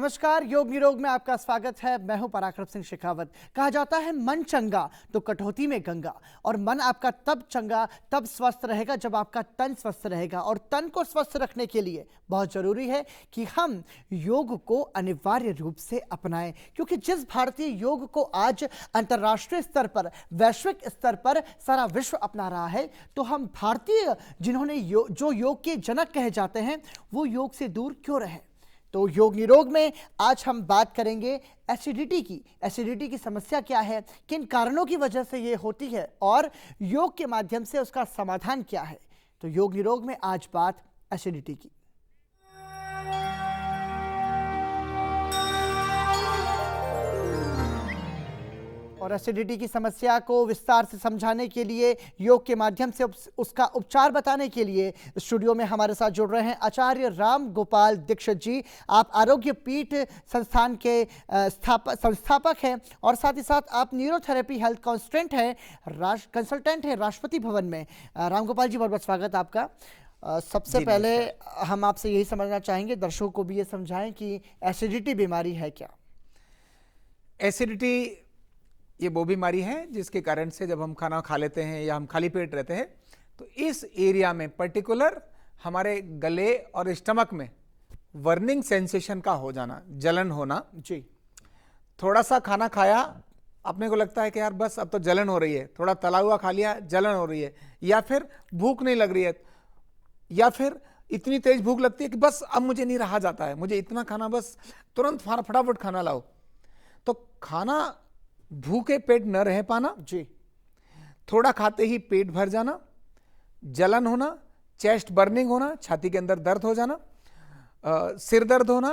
नमस्कार, योग निरोग में आपका स्वागत है। मैं हूं पराक्रम सिंह शेखावत। कहा जाता है मन चंगा तो कटौती में गंगा, और मन आपका तब चंगा तब स्वस्थ रहेगा जब आपका तन स्वस्थ रहेगा। और तन को स्वस्थ रखने के लिए बहुत जरूरी है कि हम योग को अनिवार्य रूप से अपनाएं, क्योंकि जिस भारतीय योग को आज अंतर्राष्ट्रीय स्तर पर, वैश्विक स्तर पर सारा विश्व अपना रहा है, तो हम भारतीय जिन्होंने जो योग के जनक कहे जाते हैं, वो योग से दूर क्यों रहे। तो योग निरोग में आज हम बात करेंगे एसिडिटी की। एसिडिटी की समस्या क्या है, किन कारणों की वजह से ये होती है, और योग के माध्यम से उसका समाधान क्या है। तो योग निरोग में आज बात एसिडिटी की। और एसिडिटी की समस्या को विस्तार से समझाने के लिए, योग के माध्यम से उसका उपचार बताने के लिए स्टूडियो में हमारे साथ जुड़ रहे हैं आचार्य राम गोपाल दीक्षित जी। आप आरोग्य पीठ संस्थान के संस्थापक हैं, और साथ ही साथ आप न्यूरोथेरेपी हेल्थ कंसल्टेंट हैं राष्ट्रपति भवन में। राम गोपाल जी, बहुत बहुत स्वागत आपका। सबसे पहले हम आपसे यही समझना चाहेंगे, दर्शकों को भी ये समझाएं कि एसिडिटी बीमारी है क्या। एसिडिटी ये वो बीमारी है जिसके कारण से जब हम खाना खा लेते हैं या हम खाली पेट रहते हैं, तो इस एरिया में पर्टिकुलर हमारे गले और स्टमक में वर्निंग सेंसेशन का हो जाना, जलन होना जी। थोड़ा सा खाना खाया, अपने को लगता है कि यार बस अब तो जलन हो रही है, थोड़ा तला हुआ खा लिया, जलन हो रही है, या फिर भूख नहीं लग रही है, या फिर इतनी तेज भूख लगती है कि बस अब मुझे नहीं रहा जाता है, मुझे इतना खाना, बस तुरंत फटाफट खाना लाओ। तो खाना भूखे पेट न रह पाना जी, थोड़ा खाते ही पेट भर जाना, जलन होना, चेस्ट बर्निंग होना, छाती के अंदर दर्द हो जाना, सिर दर्द होना,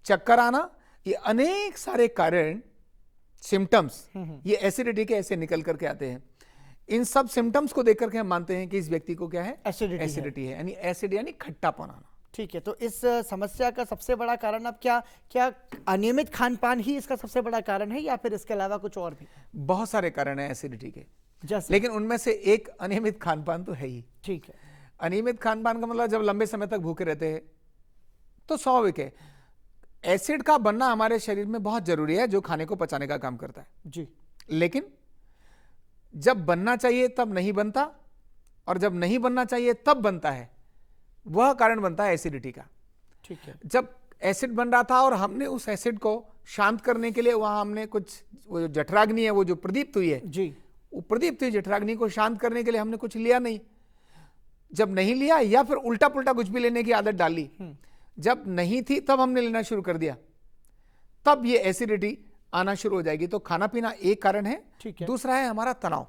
चक्कर आना, ये अनेक सारे कारण, सिम्टम्स ये एसिडिटी के ऐसे निकल करके आते हैं। इन सब सिम्टम्स को देख करके हम मानते हैं कि इस व्यक्ति को क्या है, एसिडिटी है, यानी एसिड यानी खट्टापन आना। ठीक है, तो इस समस्या का सबसे बड़ा कारण अब क्या अनियमित खान पान ही इसका सबसे बड़ा कारण है, या फिर इसके अलावा कुछ और भी? बहुत सारे कारण है एसिडिटी के, लेकिन उनमें से एक अनियमित खान पान तो है ही। ठीक है, अनियमित खान पान का मतलब जब लंबे समय तक भूखे रहते हैं तो स्वाभाविक है एसिड का बनना हमारे शरीर में बहुत जरूरी है, जो खाने को पचाने का काम करता है जी। लेकिन जब बनना चाहिए तब नहीं बनता, और जब नहीं बनना चाहिए तब बनता है, वह कारण बनता है एसिडिटी का। ठीक है, जब एसिड बन रहा था और हमने उस एसिड को शांत करने के लिए वहां हमने कुछ, वो जो जठराग्नि है, वो जो प्रदीप्त हुई है जी, वो प्रदीप्त हुई जठराग्नि को शांत करने के लिए हमने कुछ लिया नहीं। जब नहीं लिया, या फिर उल्टा पुल्टा कुछ भी लेने की आदत डाली, जब नहीं थी तब हमने लेना शुरू कर दिया, तब ये एसिडिटी आना शुरू हो जाएगी। तो खाना पीना एक कारण है। दूसरा है हमारा तनाव।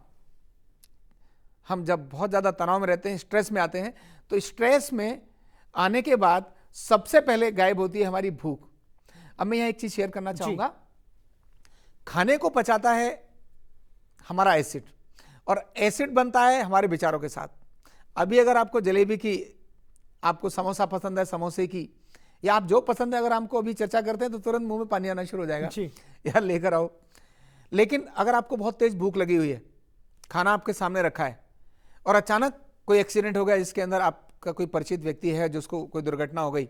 हम जब बहुत ज्यादा तनाव में रहते हैं, स्ट्रेस में आते हैं, तो स्ट्रेस में आने के बाद सबसे पहले गायब होती है हमारी भूख। अब मैं यहां एक चीज शेयर करना चाहूंगा। खाने को पचाता है हमारा एसिड, और एसिड बनता है हमारे विचारों के साथ। अभी अगर आपको जलेबी की, आपको समोसा पसंद है, समोसे की, या आप जो पसंद है, अगर हमको अभी चर्चा करते हैं तो तुरंत मुंह में पानी आना शुरू हो जाएगा यार लेकर आओ। लेकिन अगर आपको बहुत तेज भूख लगी हुई है, खाना आपके सामने रखा है, और अचानक कोई एक्सीडेंट हो गया जिसके अंदर आपका कोई परिचित व्यक्ति है जिसको कोई दुर्घटना हो गई,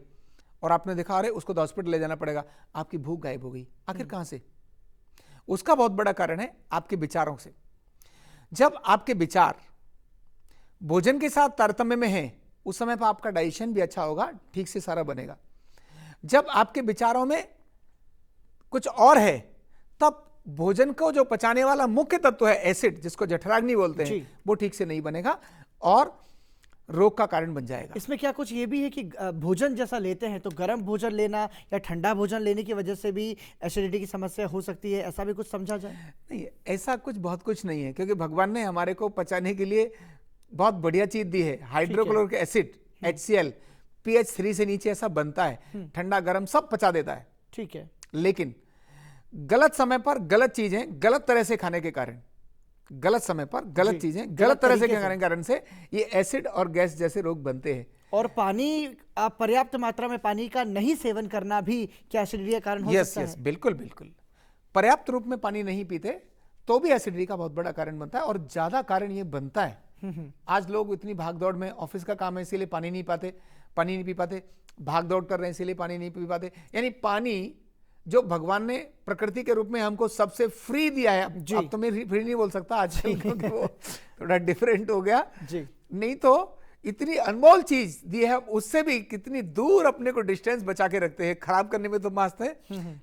और आपने देखा अरे उसको तो हॉस्पिटल ले जाना पड़ेगा, आपकी भूख गायब हो गई। आखिर कहां से? उसका बहुत बड़ा कारण है आपके विचारों से। जब आपके विचार भोजन के साथ तारतम्य में है, उस समय पर आपका डाइजेशन भी अच्छा होगा, ठीक से सारा बनेगा। जब आपके विचारों में कुछ और है, तब भोजन को जो पचाने वाला मुख्य तत्व है एसिड, जिसको जठराग्नि बोलते हैं, वो ठीक से नहीं बनेगा और रोग का कारण बन जाएगा। इसमें क्या कुछ ये भी है कि भोजन जैसा लेते हैं तो गर्म भोजन लेना या ठंडा भोजन लेने की वजह से भी एसिडिटी की समस्या हो सकती है, ऐसा भी कुछ समझा जाए? नहीं, ऐसा कुछ बहुत कुछ नहीं है, क्योंकि भगवान ने हमारे को पचाने के लिए बहुत बढ़िया चीज दी है। हाइड्रोक्लोरिक एसिड HCl pH 3 से नीचे ऐसा बनता है, ठंडा गर्म सब पचा देता है। ठीक है, लेकिन गलत समय पर गलत चीजें गलत तरह से खाने के कारण, गलत समय पर गलत चीजें गलत तरह से खाने के कारण से ये एसिड और गैस जैसे रोग बनते हैं। और पानी, आप पर्याप्त मात्रा में पानी का नहीं सेवन करना भी क्या एसिडिटी का कारण हो सकता है? बिल्कुल बिल्कुल। पर्याप्त रूप में पानी नहीं पीते तो भी एसिडिटी का बहुत बड़ा कारण बनता है, और ज्यादा कारण ये बनता है। आज लोग इतनी भागदौड़ में, ऑफिस का काम है इसीलिए पानी नहीं पी पाते, भाग दौड़ कर रहे हैं इसीलिए पानी नहीं पी पाते। यानी पानी जो भगवान ने प्रकृति के रूप में हमको सबसे फ्री दिया है। अब तो मैं फ्री नहीं बोल सकता आजकल क्योंकि वो थोड़ा डिफरेंट हो गया जी। नहीं तो इतनी अनमोल चीज दी है, उससे भी कितनी दूर अपने को डिस्टेंस बचा के रखते हैं। खराब करने में तो मस्त है,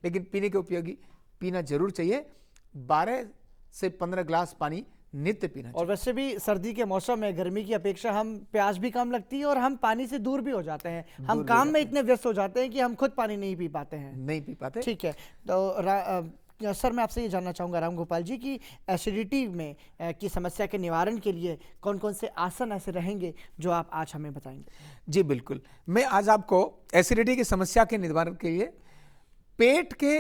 लेकिन पीने के उपयोगी पीना जरूर चाहिए। 12 से 15 ग्लास पानी नित्य पीना चाहिए। और वैसे भी सर्दी के मौसम में गर्मी की अपेक्षा हम प्यास भी कम लगती है और हम पानी से दूर भी हो जाते हैं। हम काम में इतने व्यस्त हो जाते हैं कि हम खुद पानी नहीं पी पाते हैं। नहीं पी पाते। ठीक है, तो सर मैं आपसे ये जानना चाहूँगा राम गोपाल जी कि एसिडिटी में की समस्या के निवारण के लिए कौन कौन से आसन ऐसे रहेंगे जो आप आज हमें बताएंगे? जी बिल्कुल, मैं आज आपको एसिडिटी की समस्या के निवारण के लिए पेट के,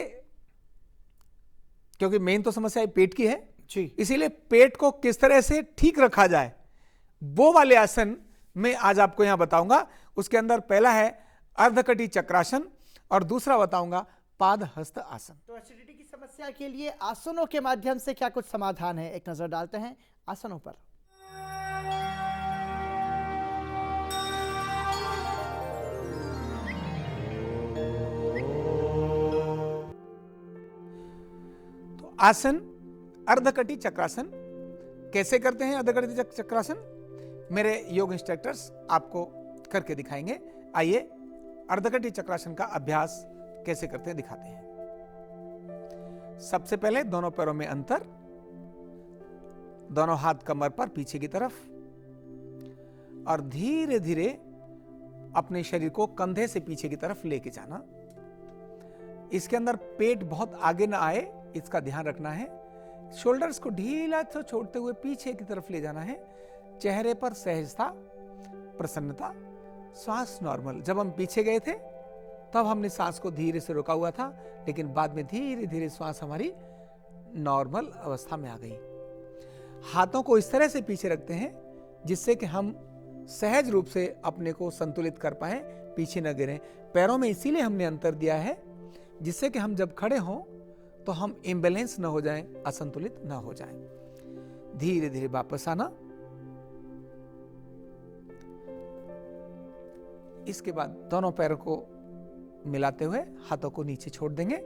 क्योंकि मेन तो समस्या पेट की है जी, इसीलिए पेट को किस तरह से ठीक रखा जाए वो वाले आसन मैं आज आपको यहां बताऊंगा। उसके अंदर पहला है अर्धकटी चक्रासन और दूसरा बताऊंगा पाद हस्त आसन। तो एसिडिटी की समस्या के लिए आसनों के माध्यम से क्या कुछ समाधान है, एक नजर डालते हैं आसनों पर। तो आसन अर्धकटी चक्रासन कैसे करते हैं? अर्धकटी चक्रासन मेरे योग इंस्ट्रक्टर्स आपको करके दिखाएंगे। आइए अर्धकटी चक्रासन का अभ्यास कैसे करते हैं दिखाते हैं। सबसे पहले दोनों पैरों में अंतर, दोनों हाथ कमर पर पीछे की तरफ, और धीरे धीरे अपने शरीर को कंधे से पीछे की तरफ लेके जाना। इसके अंदर पेट बहुत आगे ना आए, इसका ध्यान रखना है। शोल्डर्स को ढीला तो छोड़ते हुए पीछे की तरफ ले जाना है। चेहरे पर सहजता, प्रसन्नता, श्वास नॉर्मल। जब हम पीछे गए थे तब हमने सांस को धीरे से रोका हुआ था, लेकिन बाद में धीरे धीरे श्वास हमारी नॉर्मल अवस्था में आ गई। हाथों को इस तरह से पीछे रखते हैं जिससे कि हम सहज रूप से अपने को संतुलित कर पाए, पीछे न गिरें। पैरों में इसीलिए हमने अंतर दिया है जिससे कि हम जब खड़े हों तो हम इम्बैलेंस न हो जाएं, असंतुलित न हो जाएं। धीरे धीरे वापस आना। इसके बाद दोनों पैरों को मिलाते हुए हाथों को नीचे छोड़ देंगे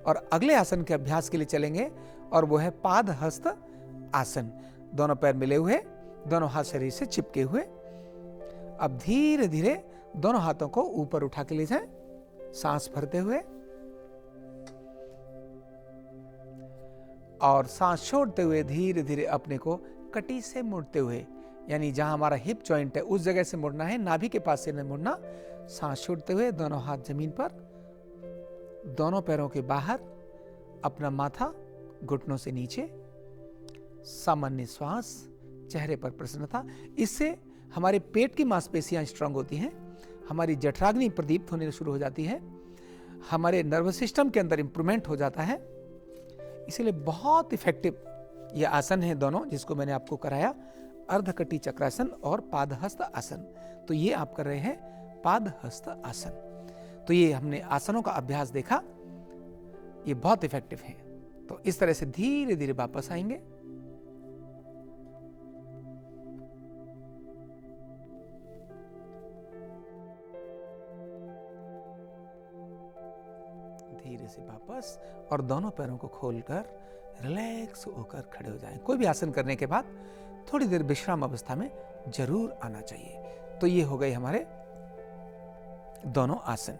और अगले आसन के अभ्यास के लिए चलेंगे, और वो है पाद हस्त आसन। दोनों पैर मिले हुए, दोनों हाथ शरीर से चिपके हुए। अब धीरे धीरे दोनों हाथों को ऊपर उठा के ले जाएं, सांस भरते हुए, और सांस छोड़ते हुए धीरे धीरे अपने को कटी से मुड़ते हुए, यानी जहां हमारा हिप जॉइंट है उस जगह से मुड़ना है, नाभि के पास से नहीं मुड़ना। सांस छोड़ते हुए दोनों हाथ जमीन पर, दोनों पैरों के बाहर, अपना माथा घुटनों से नीचे, सामान्य श्वास, चेहरे पर प्रसन्नता। इससे हमारे पेट की मांसपेशियां स्ट्रांग होती हैं, हमारी जठराग्नि प्रदीप्त होने शुरू हो जाती है, हमारे नर्वस सिस्टम के अंदर इंप्रूवमेंट हो जाता है। इसीलिए बहुत इफेक्टिव ये आसन है दोनों, जिसको मैंने आपको कराया, अर्धकटी चक्रासन और पादहस्त आसन। तो ये आप कर रहे हैं पादहस्त आसन। तो ये हमने आसनों का अभ्यास देखा, ये बहुत इफेक्टिव है। तो इस तरह से धीरे धीरे वापस आएंगे। धीरे से वापस, और दोनों पैरों को खोलकर रिलैक्स होकर खड़े हो जाएं। कोई भी आसन करने के बाद थोड़ी देर विश्राम अवस्था में जरूर आना चाहिए। तो ये हो गए हमारे दोनों आसन,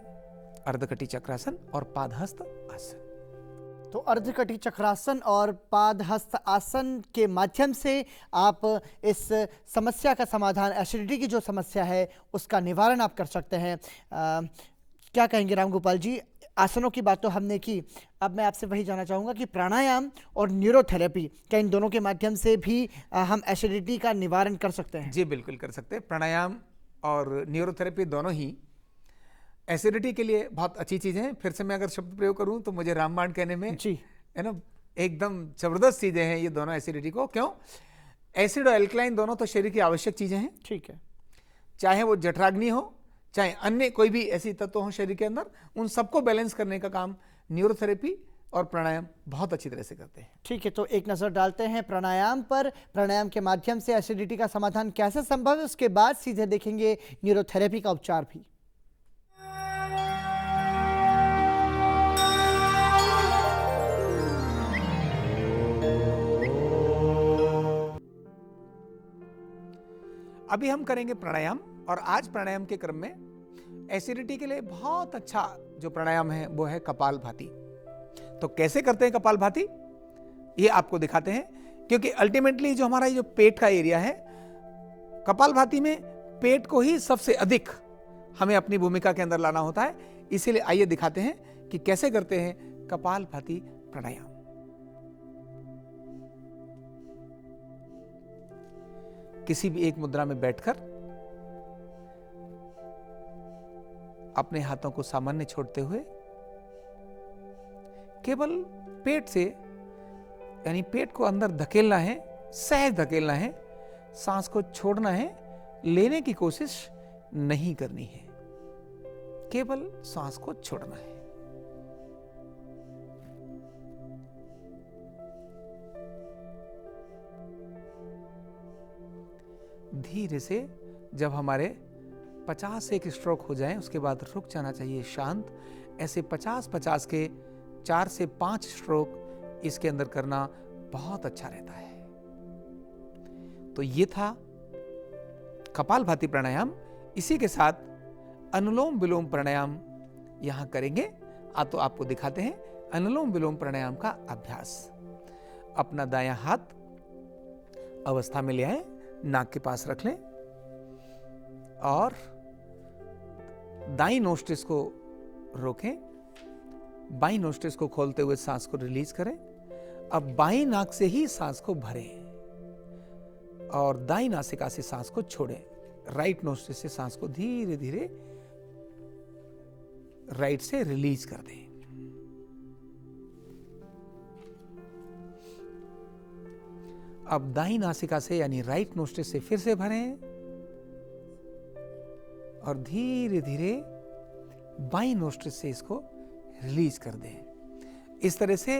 अर्धकटी चक्रासन और पादहस्त आसन। तो अर्धकटी चक्रासन और पादहस्त आसन के माध्यम से आप इस समस्या का समाधान, एसिडिटी की जो समस्या है उसका निवारण आप कर सकते हैं। क्या कहेंगे राम गोपाल जी? आसनों की बात तो हमने की, अब मैं आपसे वही जानना चाहूँगा कि प्राणायाम और न्यूरोथेरेपी, क्या इन दोनों के माध्यम से भी हम एसिडिटी का निवारण कर सकते हैं? जी बिल्कुल कर सकते हैं। प्राणायाम और न्यूरोथेरेपी दोनों ही एसिडिटी के लिए बहुत अच्छी चीज़ें हैं। फिर से मैं अगर शब्द प्रयोग करूँ तो मुझे रामबाण कहने में जी है ना, एकदम जबरदस्त चीज़ें हैं ये दोनों एसिडिटी को। क्यों? एसिड और एल्कलाइन दोनों तो शरीर की आवश्यक चीज़ें हैं। ठीक है, चाहे वो जठराग्नि हो, चाहे अन्य कोई भी ऐसी तत्व हो शरीर के अंदर, उन सबको बैलेंस करने का काम न्यूरोथेरेपी और प्राणायाम बहुत अच्छी तरह से करते हैं। ठीक है, तो एक नज़र डालते हैं प्राणायाम पर। प्राणायाम के माध्यम से एसिडिटी का समाधान कैसे संभव है, उसके बाद सीधे देखेंगे न्यूरोथेरेपी का उपचार भी। अभी हम करेंगे प्राणायाम, और आज प्राणायाम के क्रम में एसिडिटी के लिए बहुत अच्छा जो प्राणायाम है वो है कपालभाति। तो कैसे करते हैं कपालभाति, ये आपको दिखाते हैं, क्योंकि अल्टीमेटली जो हमारा जो पेट का एरिया है, कपालभाति में पेट को ही सबसे अधिक हमें अपनी भूमिका के अंदर लाना होता है। इसीलिए आइए दिखाते हैं कि कैसे करते हैं कपालभाति प्राणायाम। किसी भी एक मुद्रा में बैठकर अपने हाथों को सामान्य छोड़ते हुए केवल पेट से, यानी पेट को अंदर धकेलना है, सहज धकेलना है, सांस को छोड़ना है, लेने की कोशिश नहीं करनी है, केवल सांस को छोड़ना है। धीरे से जब हमारे 50 एक स्ट्रोक हो जाएं, उसके बाद रुक जाना चाहिए शांत। ऐसे 50-50 के 4 से 5 स्ट्रोक इसके अंदर करना बहुत अच्छा रहता है। तो ये था कपालभाति प्राणायाम। इसी के साथ अनुलोम विलोम प्राणायाम यहां करेंगे। तो आपको दिखाते हैं अनुलोम विलोम प्राणायाम का अभ्यास। अपना दायां हाथ अवस्था में ले आए, नाक के पास रख लें और दाईं नोस्ट्रिल्स को रोकें, बाईं नोस्ट्रिल्स को खोलते हुए सांस को रिलीज करें। अब बाईं नाक से ही सांस को भरें और दाईं नासिका से सांस को छोड़ें। राइट नोस्ट्रिल से सांस को धीरे धीरे राइट से रिलीज कर दें। अब दाईं नासिका से यानी राइट नोस्ट्रिल से फिर से भरें और धीरे धीरे बाईं नोस्ट्रिल से इसको रिलीज कर दें। इस तरह से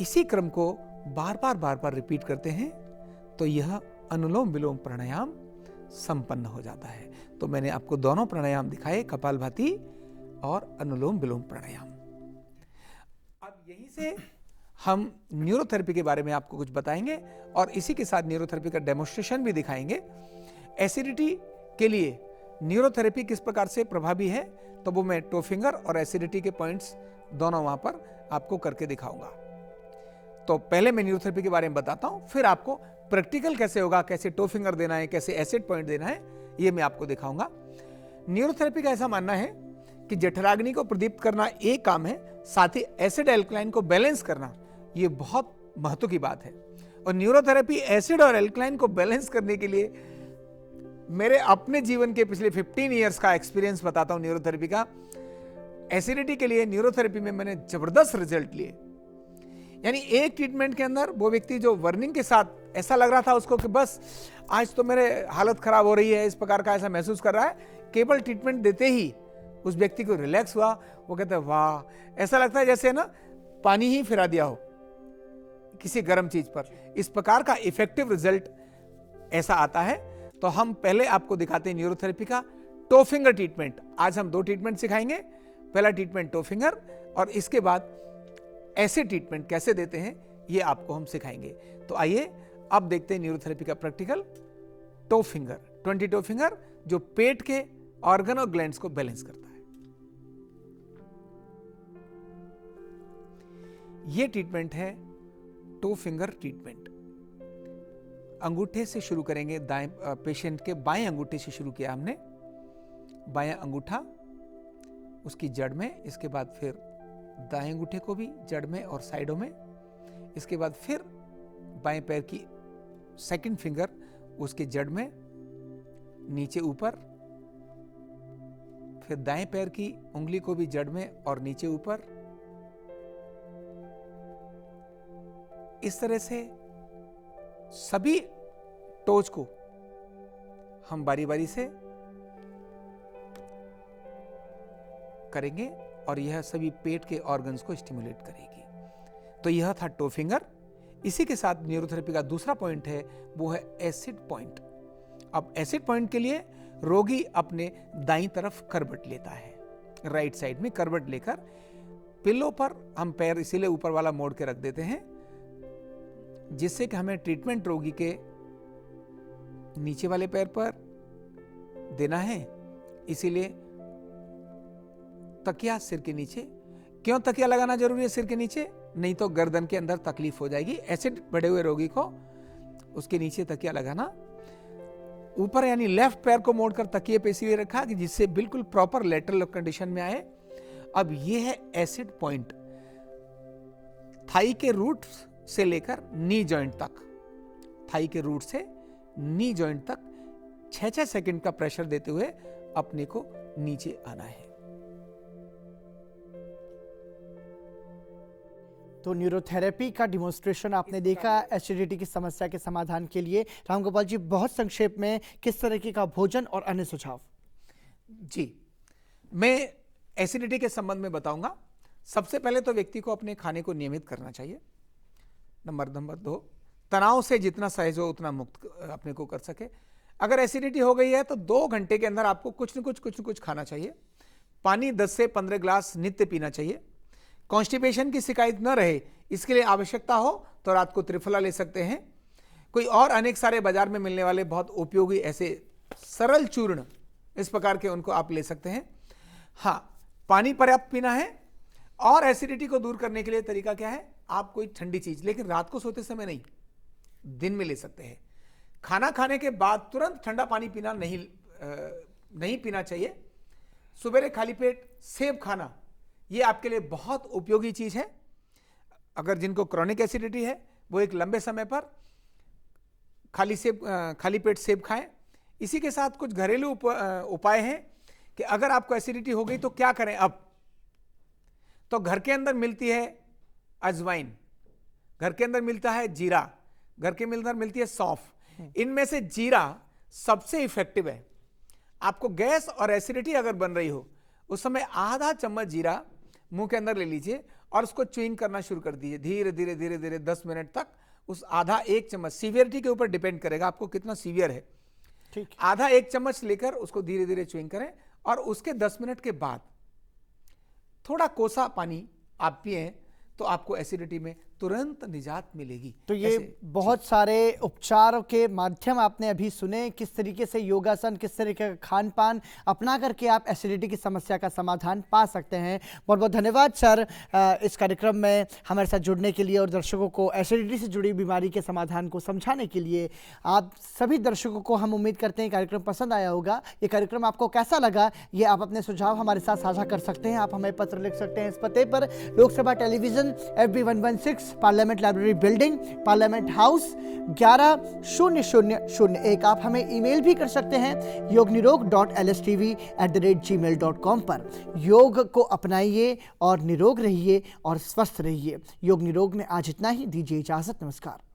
इसी क्रम को बार बार रिपीट करते हैं तो यह अनुलोम विलोम प्राणायाम संपन्न हो जाता है। तो मैंने आपको दोनों प्राणायाम दिखाए, कपालभाति और अनुलोम विलोम प्राणायाम। अब यहीं से हम न्यूरोथेरेपी के बारे में आपको कुछ बताएंगे और इसी के साथ न्यूरोथेरेपी का डेमोन्स्ट्रेशन भी दिखाएंगे। एसिडिटी के लिए न्यूरोथेरेपी किस प्रकार से प्रभावी है, तो वो मैं टो फिंगर और एसिडिटी के पॉइंट्स दोनों वहां पर आपको करके दिखाऊंगा। तो पहले मैं न्यूरोथेरेपी के बारे में बताता हूं, फिर आपको प्रैक्टिकल कैसे होगा, कैसे टो फिंगर देना है, कैसे एसिड पॉइंट देना है, ये मैं आपको दिखाऊंगा। न्यूरोथेरेपी का ऐसा मानना है कि जठराग्नि को प्रदीप्त करना एक काम है, साथ ही एसिड एल्कलाइन को बैलेंस करना ये बहुत महत्व की बात है। और न्यूरोथेरेपी एसिड और एल्कलाइन को बैलेंस करने के लिए मेरे अपने जीवन के पिछले 15 इयर्स का एक्सपीरियंस बताता हूं न्यूरोथेरेपी का। एसिडिटी के लिए न्यूरोथेरेपी में मैंने जबरदस्त रिजल्ट लिए। यानी एक ट्रीटमेंट के अंदर वो व्यक्ति जो वर्निंग के साथ ऐसा लग रहा था उसको कि बस आज तो मेरे हालत खराब हो रही है, इस प्रकार का ऐसा महसूस कर रहा है, केवल ट्रीटमेंट देते ही उस व्यक्ति को रिलैक्स हुआ। वो कहते हैं वाह, ऐसा लगता है जैसे ना पानी ही फिरा दिया हो किसी गर्म चीज पर। इस प्रकार का इफेक्टिव रिजल्ट ऐसा आता है। तो हम पहले आपको दिखाते हैं न्यूरोथेरेपी का टो फिंगर ट्रीटमेंट। आज हम 2 ट्रीटमेंट सिखाएंगे। पहला ट्रीटमेंट टो फिंगर और इसके बाद एसिड ट्रीटमेंट कैसे देते हैं ये आपको हम सिखाएंगे। तो आइए अब देखते हैं न्यूरोथेरेपी का practical. Toe finger, 20 toe finger जो पेट के ऑर्गन और ग्लैंड्स को बैलेंस करता है। यह ट्रीटमेंट है टो फिंगर ट्रीटमेंट। अंगूठे से शुरू करेंगे, दाएं पेशेंट के बाएं अंगूठे से शुरू किया हमने, बायां अंगूठा उसकी जड़ में, इसके बाद फिर दाएं अंगूठे को भी जड़ में और साइडों में, इसके बाद फिर बाएं पैर की सेकंड फिंगर उसके जड़ में नीचे ऊपर, फिर दाएं पैर की उंगली को भी जड़ में और नीचे ऊपर। इस तरह से सभी टोज को हम बारी बारी से करेंगे और यह सभी पेट के ऑर्गन्स को स्टिमुलेट करेगी। तो यह था टो फिंगर। इसी के साथ न्यूरोथेरेपी का दूसरा पॉइंट है वो है एसिड पॉइंट। अब एसिड पॉइंट के लिए रोगी अपने दाईं तरफ करवट लेता है, राइट साइड में करवट लेकर पिल्लो पर हम पैर इसीलिए ऊपर वाला मोड़ के रख देते हैं जिससे कि हमें ट्रीटमेंट रोगी के नीचे वाले पैर पर देना है। इसीलिए तकिया सिर के नीचे। क्यों तकिया लगाना जरूरी है सिर के नीचे? नहीं तो गर्दन के अंदर तकलीफ हो जाएगी। एसिड बढ़े हुए रोगी को उसके नीचे तकिया लगाना। ऊपर यानी लेफ्ट पैर को मोड़कर तकिए पे इसीलिए रखा कि जिससे बिल्कुल प्रॉपर लेटरल कंडीशन में आए। अब ये है एसिड पॉइंट, थाई के रूट से लेकर नी जॉइंट तक। थाई के रूट से नी जॉइंट तक 6-6 सेकंड का प्रेशर देते हुए अपने को नीचे आना है। तो न्यूरोथेरेपी का डिमॉन्स्ट्रेशन आपने देखा एसिडिटी की समस्या के समाधान के लिए। रामगोपाल जी, बहुत संक्षेप में किस तरीके का भोजन और अन्य सुझाव? जी, मैं एसिडिटी के संबंध में बताऊंगा। सबसे पहले तो व्यक्ति को अपने खाने को नियमित करना चाहिए। नंबर 2, तनाव से जितना सहज हो उतना मुक्त अपने को कर सके। अगर एसिडिटी हो गई है तो 2 घंटे के अंदर आपको कुछ न कुछ खाना चाहिए। पानी 10 से 15 ग्लास नित्य पीना चाहिए। कॉन्स्टिपेशन की शिकायत न रहे इसके लिए आवश्यकता हो तो रात को त्रिफला ले सकते हैं। कोई और अनेक सारे बाजार में मिलने वाले बहुत उपयोगी ऐसे सरल चूर्ण इस प्रकार के उनको आप ले सकते हैं। हाँ, पानी पर्याप्त पीना है। और एसिडिटी को दूर करने के लिए तरीका क्या है? आप कोई ठंडी चीज, लेकिन रात को सोते समय नहीं, दिन में ले सकते हैं। खाना खाने के बाद तुरंत ठंडा पानी पीना नहीं पीना चाहिए। सुबह खाली पेट सेब खाना, ये आपके लिए बहुत उपयोगी चीज है। अगर जिनको क्रॉनिक एसिडिटी है वो एक लंबे समय पर खाली पेट सेब खाएं। इसी के साथ कुछ घरेलू उपाय हैं कि अगर आपको एसिडिटी हो गई तो क्या करें। अब तो घर के अंदर मिलती है अजवाइन, घर के अंदर मिलता है जीरा, घर के अंदर मिलती है सौंफ। इनमें से जीरा सबसे इफेक्टिव है। आपको गैस और एसिडिटी अगर बन रही हो उस समय आधा चम्मच जीरा मुंह के अंदर ले लीजिए और उसको च्युइंग करना शुरू कर दीजिए। धीरे धीरे 10 मिनट तक उस आधा 1 चम्मच, सीवियरिटी के ऊपर डिपेंड करेगा आपको कितना सीवियर है। ठीक, आधा 1 चम्मच लेकर उसको धीरे धीरे च्युइंग करें और उसके 10 मिनट के बाद थोड़ा कोसा पानी आप पिए तो आपको एसिडिटी में तुरंत निजात मिलेगी। तो ये बहुत सारे उपचारों के माध्यम आपने अभी सुने, किस तरीके से योगासन, किस तरीके का खान पान अपना करके आप एसिडिटी की समस्या का समाधान पा सकते हैं। बहुत बहुत धन्यवाद सर इस कार्यक्रम में हमारे साथ जुड़ने के लिए और दर्शकों को एसिडिटी से जुड़ी बीमारी के समाधान को समझाने के लिए। आप सभी दर्शकों को हम उम्मीद करते हैं कार्यक्रम पसंद आया होगा। ये कार्यक्रम आपको कैसा लगा ये आप अपने सुझाव हमारे साथ साझा कर सकते हैं। आप हमें पत्र लिख सकते हैं इस पते पर, Lok Sabha television FB 116 parliament library building, parliament house 110001। आप हमें ईमेल भी कर सकते हैं yognirog.lstv@gmail.com पर। योग को अपनाइए और निरोग रहिए और स्वस्थ रहिए। योग निरोग में आज इतना ही। दीजिए इजाजत। नमस्कार।